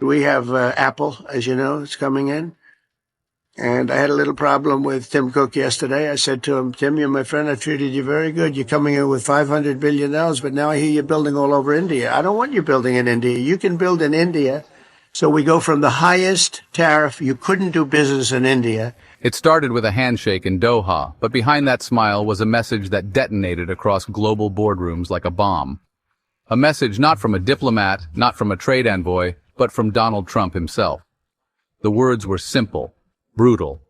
We have Apple, as you know, it's coming in. And I had a little problem with Tim Cook yesterday. I said to him, Tim, you're my friend. I treated you very good. You're coming in with $500 billion, but now I hear you're building all over India. I don't want you building in India. You can build in India. So we go from the highest tariff. You couldn't do business in India. It started with a handshake in Doha, but behind that smile was a message that detonated across global boardrooms like a bomb. A message not from a diplomat, not from a trade envoy, but from Donald Trump himself. The words were simple. Brutal.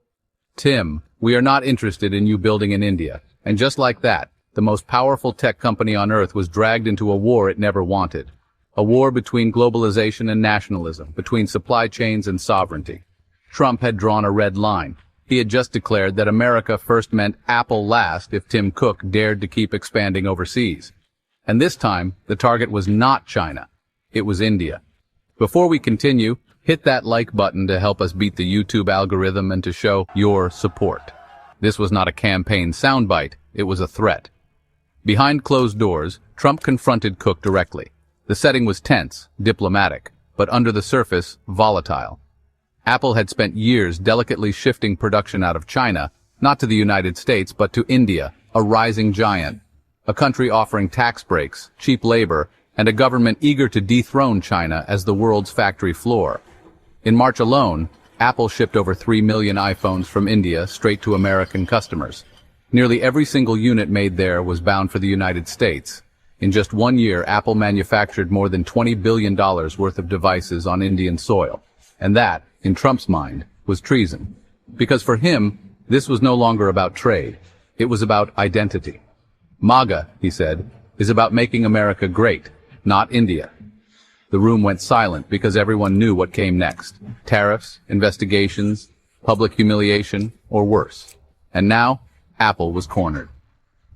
Tim, we are not interested in you building in India. And just like that, the most powerful tech company on earth was dragged into a war it never wanted. A war between globalization and nationalism, between supply chains and sovereignty. Trump had drawn a red line. He had just declared that America first meant Apple last if Tim Cook dared to keep expanding overseas. And this time, the target was not China. It was India. Before we continue, hit that like button to help us beat the YouTube algorithm and to show your support. This was not a campaign soundbite, it was a threat. Behind closed doors, Trump confronted Cook directly. The setting was tense, diplomatic, but under the surface, volatile. Apple had spent years delicately shifting production out of China, not to the United States, but to India, a rising giant. A country offering tax breaks, cheap labor, and a government eager to dethrone China as the world's factory floor. In March alone, Apple shipped over 3 million iPhones from India straight to American customers. Nearly every single unit made there was bound for the United States. In just 1 year, Apple manufactured more than $20 billion worth of devices on Indian soil. And that, in Trump's mind, was treason. Because for him, this was no longer about trade. It was about identity. MAGA, he said, is about making America great, not India. The room went silent because everyone knew what came next. Tariffs, investigations, public humiliation, or worse. And now, Apple was cornered.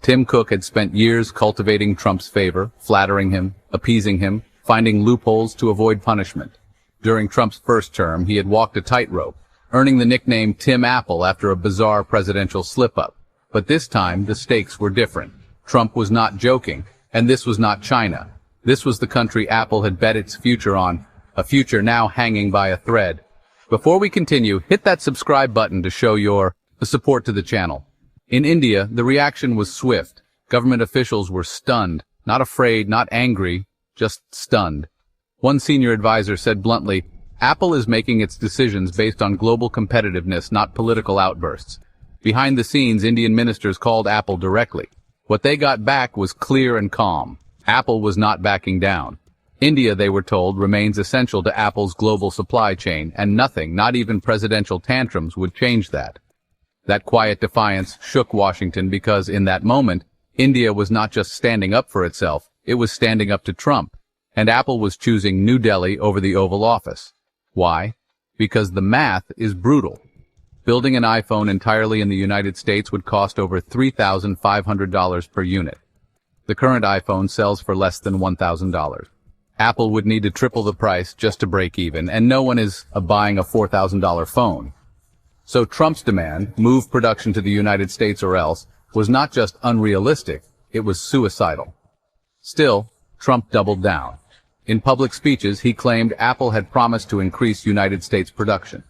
Tim Cook had spent years cultivating Trump's favor, flattering him, appeasing him, finding loopholes to avoid punishment. During Trump's first term, he had walked a tightrope, earning the nickname Tim Apple after a bizarre presidential slip-up. But this time, the stakes were different. Trump was not joking, and this was not China. This was the country Apple had bet its future on, a future now hanging by a thread. Before we continue, hit that subscribe button to show your support to the channel. In India, the reaction was swift. Government officials were stunned, not afraid, not angry, just stunned. One senior advisor said bluntly, Apple is making its decisions based on global competitiveness, not political outbursts. Behind the scenes, Indian ministers called Apple directly. What they got back was clear and calm. Apple was not backing down. India, they were told, remains essential to Apple's global supply chain, and nothing, not even presidential tantrums, would change that. That quiet defiance shook Washington because, in that moment, India was not just standing up for itself, it was standing up to Trump. And Apple was choosing New Delhi over the Oval Office. Why? Because the math is brutal. Building an iPhone entirely in the United States would cost over $3,500 per unit. The current iPhone sells for less than $1,000. Apple would need to triple the price just to break even, and no one is buying a $4,000 phone. So Trump's demand, move production to the United States or else, was not just unrealistic, it was suicidal. Still, Trump doubled down. In public speeches, he claimed Apple had promised to increase United States production.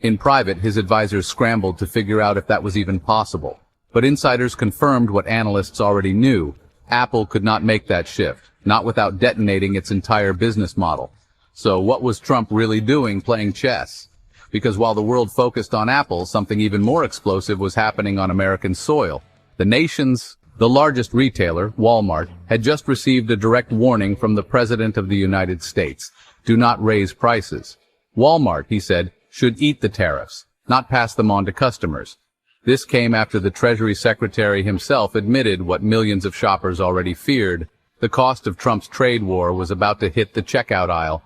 In private, his advisors scrambled to figure out if that was even possible. But insiders confirmed what analysts already knew. Apple could not make that shift, not without detonating its entire business model. So what was Trump really doing playing chess? Because while the world focused on Apple, something even more explosive was happening on American soil. The largest retailer, Walmart, had just received a direct warning from the President of the United States. Do not raise prices. Walmart, he said, should eat the tariffs, not pass them on to customers. This came after the Treasury Secretary himself admitted what millions of shoppers already feared. The cost of Trump's trade war was about to hit the checkout aisle.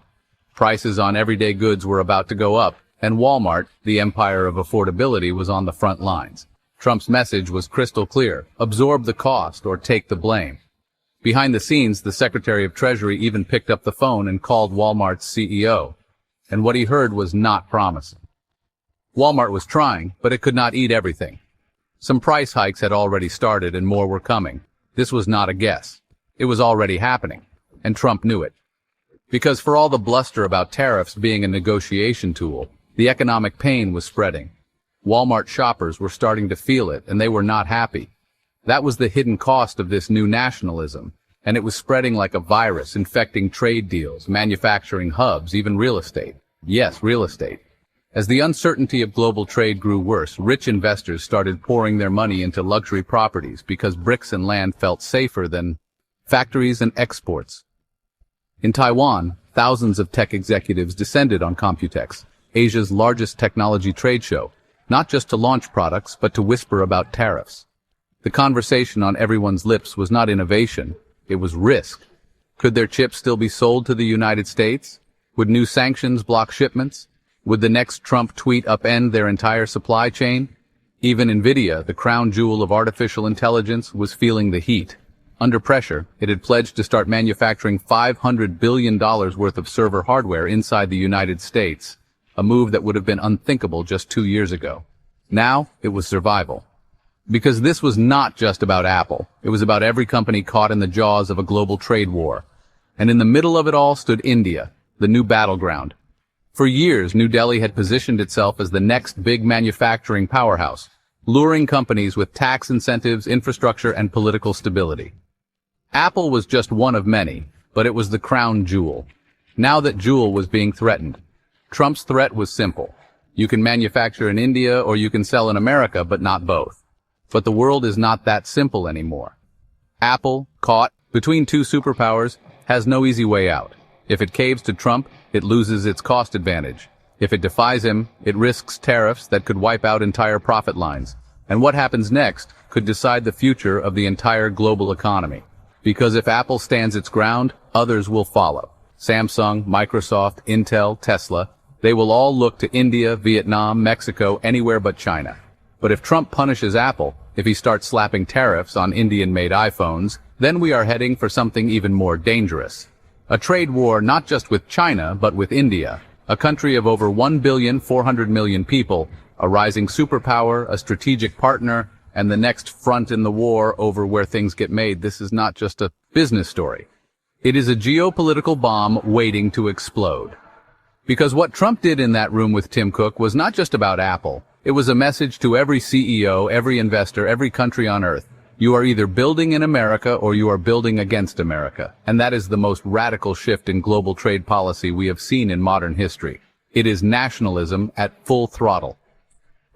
Prices on everyday goods were about to go up, and Walmart, the empire of affordability, was on the front lines. Trump's message was crystal clear: absorb the cost or take the blame. Behind the scenes, the Secretary of Treasury even picked up the phone and called Walmart's CEO. And what he heard was not promising. Walmart was trying, but it could not eat everything. Some price hikes had already started and more were coming. This was not a guess. It was already happening, and Trump knew it. Because for all the bluster about tariffs being a negotiation tool, the economic pain was spreading. Walmart shoppers were starting to feel it, and they were not happy. That was the hidden cost of this new nationalism, and it was spreading like a virus, infecting trade deals, manufacturing hubs, even real estate. Yes, real estate. As the uncertainty of global trade grew worse, rich investors started pouring their money into luxury properties because bricks and land felt safer than factories and exports. In Taiwan, thousands of tech executives descended on Computex, Asia's largest technology trade show, not just to launch products, but to whisper about tariffs. The conversation on everyone's lips was not innovation, it was risk. Could their chips still be sold to the United States? Would new sanctions block shipments? Would the next Trump tweet upend their entire supply chain? Even NVIDIA, the crown jewel of artificial intelligence, was feeling the heat. Under pressure, it had pledged to start manufacturing $500 billion worth of server hardware inside the United States, a move that would have been unthinkable just 2 years ago. Now, it was survival. Because this was not just about Apple, it was about every company caught in the jaws of a global trade war. And in the middle of it all stood India, the new battleground. For years, New Delhi had positioned itself as the next big manufacturing powerhouse, luring companies with tax incentives, infrastructure, and political stability. Apple was just one of many, but it was the crown jewel. Now that jewel was being threatened. Trump's threat was simple. You can manufacture in India or you can sell in America, but not both. But the world is not that simple anymore. Apple, caught between two superpowers, has no easy way out. If it caves to Trump, it loses its cost advantage. If it defies him, it risks tariffs that could wipe out entire profit lines. And what happens next could decide the future of the entire global economy. Because if Apple stands its ground, others will follow. Samsung, Microsoft, Intel, Tesla, they will all look to India, Vietnam, Mexico, anywhere but China. But if Trump punishes Apple, if he starts slapping tariffs on Indian-made iPhones, then we are heading for something even more dangerous. A trade war not just with China, but with India, a country of over 1,400,000,000 people, a rising superpower, a strategic partner, and the next front in the war over where things get made. This is not just a business story. It is a geopolitical bomb waiting to explode. Because what Trump did in that room with Tim Cook was not just about Apple. It was a message to every CEO, every investor, every country on earth. You are either building in America or you are building against America. And that is the most radical shift in global trade policy we have seen in modern history. It is nationalism at full throttle.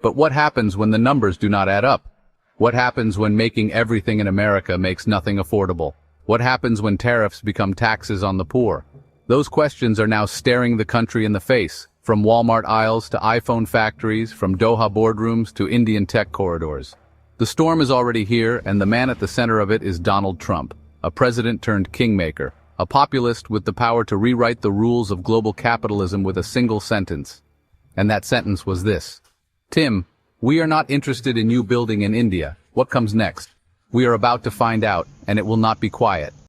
But what happens when the numbers do not add up? What happens when making everything in America makes nothing affordable? What happens when tariffs become taxes on the poor? Those questions are now staring the country in the face, from Walmart aisles to iPhone factories, from Doha boardrooms to Indian tech corridors. The storm is already here, and the man at the center of it is Donald Trump, a president turned kingmaker, a populist with the power to rewrite the rules of global capitalism with a single sentence. And that sentence was this: Tim, we are not interested in you building in India. What comes next? We are about to find out, and it will not be quiet.